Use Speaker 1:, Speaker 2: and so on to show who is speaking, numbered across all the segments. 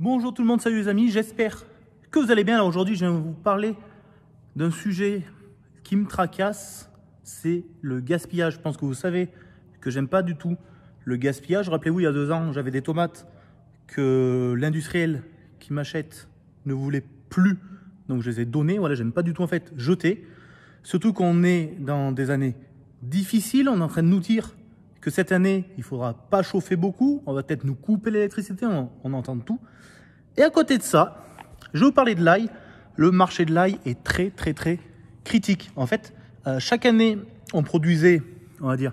Speaker 1: Bonjour tout le monde, salut les amis, j'espère que vous allez bien. Alors aujourd'hui, je viens vous parler d'un sujet qui me tracasse, c'est le gaspillage. Je pense que vous savez que j'aime pas du tout le gaspillage. Rappelez-vous, il y a 2 ans, j'avais des tomates que l'industriel qui m'achète ne voulait plus, donc je les ai données. Voilà, j'aime pas du tout en fait jeter. Surtout qu'on est dans des années difficiles, on est en train de nous dire que cette année, il faudra pas chauffer beaucoup, on va peut-être nous couper l'électricité, on entend tout. Et à côté de ça, je vais vous parler de l'ail. Le marché de l'ail est très critique. En fait, chaque année, on produisait, on va dire,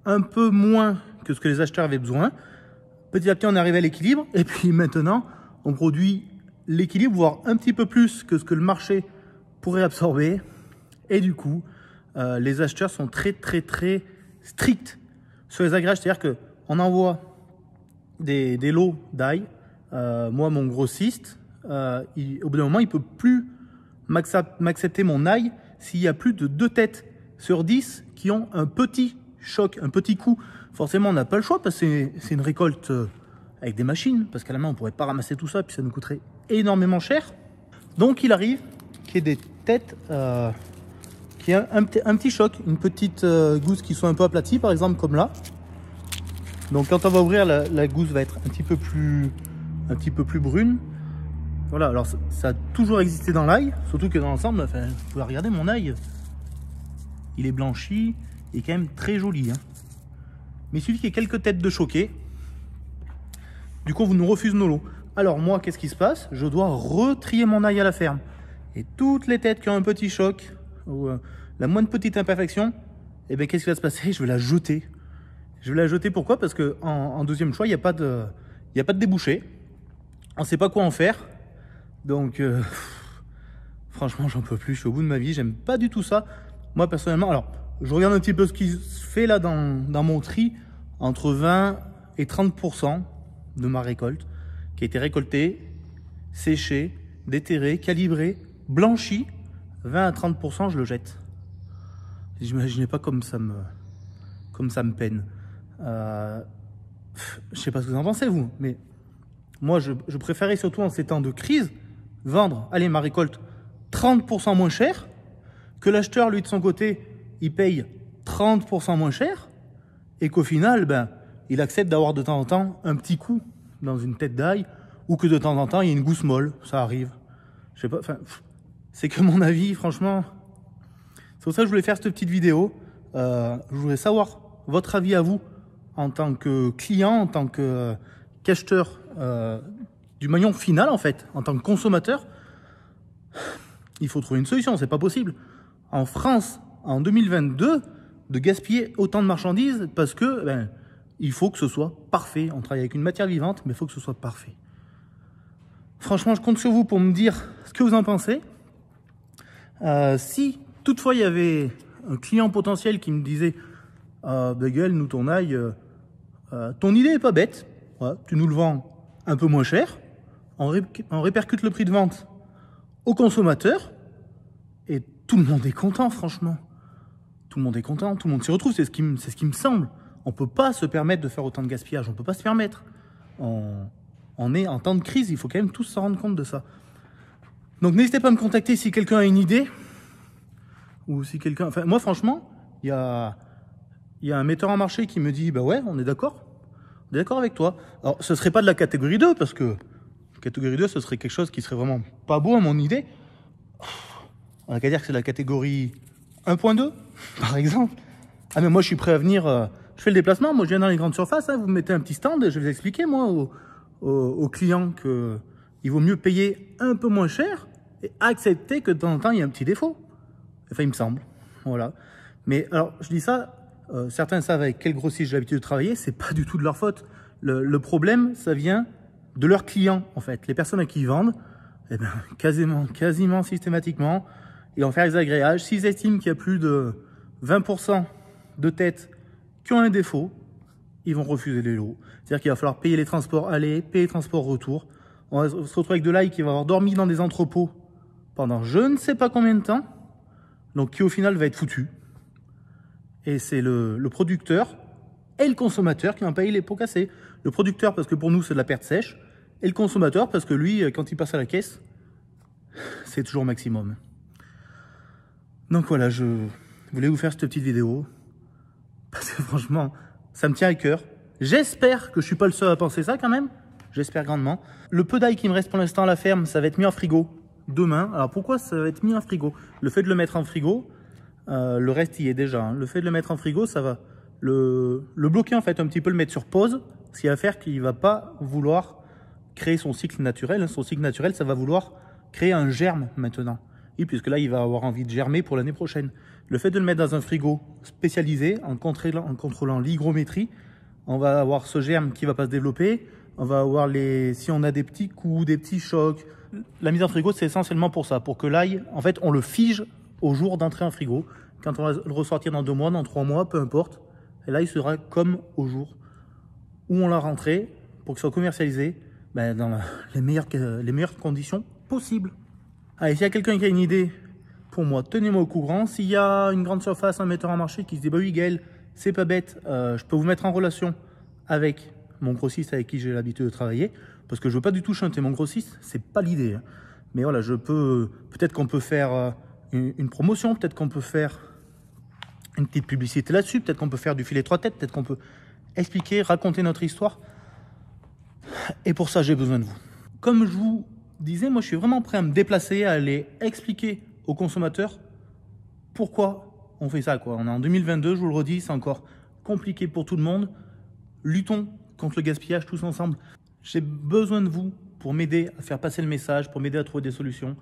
Speaker 1: un peu moins que ce que les acheteurs avaient besoin. Petit à petit, on est arrivé à l'équilibre. Et puis maintenant, on produit l'équilibre, voire un petit peu plus que ce que le marché pourrait absorber. Et du coup, les acheteurs sont très stricts sur les agréages. C'est-à-dire qu'on envoie des lots d'ail. Moi, mon grossiste, au bout d'un moment, il ne peut plus m'accepter mon ail s'il y a plus de 2 têtes sur 10 qui ont un petit choc, un petit coup. Forcément, on n'a pas le choix parce que c'est une récolte avec des machines, parce qu'à la main, on ne pourrait pas ramasser tout ça, puis ça nous coûterait énormément cher. Donc, il arrive qu'il y ait des têtes qui aient un petit choc, une petite gousse qui soit un peu aplatie, par exemple, comme là. Donc, quand on va ouvrir, la gousse va être un petit peu plus brune. Voilà, alors ça a toujours existé dans l'ail, surtout que dans l'ensemble, enfin, vous pouvez regarder mon ail, il est blanchi, il est quand même très joli. Hein. Mais il suffit qu'il y ait quelques têtes de choquées. Du coup, vous nous refusez nos lots. Alors moi, qu'est-ce qui se passe? Je dois retrier mon ail à la ferme. Et toutes les têtes qui ont un petit choc, ou la moindre petite imperfection, eh bien, qu'est-ce qui va se passer? Je vais la jeter. Je vais la jeter, pourquoi? Parce qu'en deuxième choix, il n'y a pas de débouché. On ne sait pas quoi en faire. Donc, franchement, j'en peux plus. Je suis au bout de ma vie. J'aime pas du tout ça. Moi, personnellement, alors, je regarde un petit peu ce qui se fait là dans mon tri. Entre 20 et 30% de ma récolte qui a été récoltée, séchée, déterrée, calibrée, blanchie. 20 à 30%, je le jette. J'imaginais pas comme ça me peine. Je sais pas ce que vous en pensez, vous, mais moi, je préférais surtout en ces temps de crise vendre, allez, ma récolte 30% moins cher, que l'acheteur, lui, de son côté, il paye 30% moins cher, et qu'au final, ben, il accepte d'avoir de temps en temps un petit coup dans une tête d'ail, ou que de temps en temps, il y a une gousse molle, ça arrive. Je sais pas, enfin, c'est que mon avis, franchement. C'est pour ça que je voulais faire cette petite vidéo. Je voulais savoir votre avis à vous, en tant que client, en tant qu'acheteur du maillon final, en fait, en tant que consommateur. Il faut trouver une solution, c'est pas possible. En France, en 2022, de gaspiller autant de marchandises parce que il faut que ce soit parfait. On travaille avec une matière vivante, mais il faut que ce soit parfait. Franchement, je compte sur vous pour me dire ce que vous en pensez. Si toutefois il y avait un client potentiel qui me disait Bagel, nous ton ail, ton idée est pas bête, ouais, tu nous le vends un peu moins cher, on répercute le prix de vente au consommateur et tout le monde est content, franchement. Tout le monde est content, tout le monde s'y retrouve, c'est ce qui me semble. On ne peut pas se permettre de faire autant de gaspillage, on ne peut pas se permettre. On est en temps de crise, il faut quand même tous s'en rendre compte de ça. Donc n'hésitez pas à me contacter si quelqu'un a une idée. Ou si quelqu'un... Enfin, moi, franchement, il y a un metteur en marché qui me dit « Bah ouais, on est d'accord. On est d'accord avec toi. » Alors, ce ne serait pas de la catégorie 2, parce que catégorie 2, ce serait quelque chose qui serait vraiment pas beau à mon idée. On n'a qu'à dire que c'est la catégorie 1.2, par exemple. Ah, mais moi, je suis prêt à venir... je fais le déplacement. Moi, je viens dans les grandes surfaces. Hein, vous me mettez un petit stand et je vais vous expliquer, moi, aux clients qu'il vaut mieux payer un peu moins cher et accepter que de temps en temps, il y a un petit défaut. Enfin, il me semble. Voilà. Mais alors, je dis ça, certains savent avec quel grossiste j'ai l'habitude de travailler, c'est pas du tout de leur faute. Le problème, ça vient de leurs clients, en fait. Les personnes à qui ils vendent, eh ben, quasiment systématiquement, ils vont faire les agréages. S'ils estiment qu'il y a plus de 20% de têtes qui ont un défaut, ils vont refuser les lots. C'est-à-dire qu'il va falloir payer les transports aller, payer les transports retour. On va se retrouver avec de l'ail qui va avoir dormi dans des entrepôts pendant je ne sais pas combien de temps, donc qui au final va être foutu. Et c'est le producteur et le consommateur qui vont payer les pots cassés. Le producteur parce que pour nous c'est de la perte sèche, et le consommateur, parce que lui, quand il passe à la caisse, c'est toujours maximum. Donc voilà, je voulais vous faire cette petite vidéo, parce que franchement, ça me tient à cœur. J'espère que je suis pas le seul à penser ça quand même, j'espère grandement. Le peu d'ail qui me reste pour l'instant à la ferme, ça va être mis en frigo demain. Alors pourquoi ça va être mis en frigo? Le fait de le mettre en frigo, le reste y est déjà. Hein. Le fait de le mettre en frigo, ça va le bloquer en fait, un petit peu le mettre sur pause, ce qui va faire qu'il va pas vouloir créer son cycle naturel. Son cycle naturel, ça va vouloir créer un germe maintenant. Et puisque là, il va avoir envie de germer pour l'année prochaine. Le fait de le mettre dans un frigo spécialisé, en contrôlant l'hygrométrie, on va avoir ce germe qui va pas se développer. On va avoir si on a des petits coups, des petits chocs. La mise en frigo, c'est essentiellement pour ça, pour que l'ail, en fait, on le fige au jour d'entrée en frigo. Quand on va le ressortir dans 2 mois, dans 3 mois, peu importe. Et là, il sera comme au jour où on l'a rentré pour qu'il soit commercialisé dans les meilleures conditions possibles. Allez, s'il y a quelqu'un qui a une idée pour moi, tenez-moi au courant. S'il y a une grande surface, un metteur en marché qui se dit bah oui Gaël, c'est pas bête, je peux vous mettre en relation avec mon grossiste avec qui j'ai l'habitude de travailler, parce que je veux pas du tout chanter mon grossiste, c'est pas l'idée. Hein. Mais voilà, peut-être qu'on peut faire une promotion, peut-être qu'on peut faire une petite publicité là-dessus, peut-être qu'on peut faire du filet 3 têtes, peut-être qu'on peut expliquer, raconter notre histoire. Et pour ça, j'ai besoin de vous. Comme je vous disais, moi je suis vraiment prêt à me déplacer, à aller expliquer aux consommateurs pourquoi on fait ça. On est en 2022, je vous le redis, c'est encore compliqué pour tout le monde. Luttons contre le gaspillage tous ensemble. J'ai besoin de vous pour m'aider à faire passer le message, pour m'aider à trouver des solutions.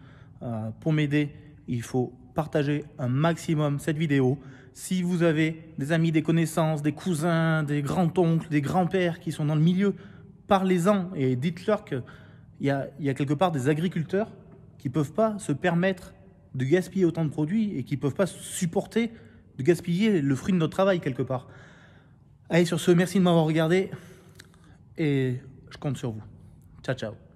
Speaker 1: Pour m'aider, il faut partager un maximum cette vidéo. Si vous avez des amis, des connaissances, des cousins, des grands-oncles, des grands-pères qui sont dans le milieu, parlez-en et dites-leur qu'il y a quelque part des agriculteurs qui ne peuvent pas se permettre de gaspiller autant de produits et qui ne peuvent pas supporter de gaspiller le fruit de notre travail quelque part. Allez, sur ce, merci de m'avoir regardé et je compte sur vous. Ciao, ciao.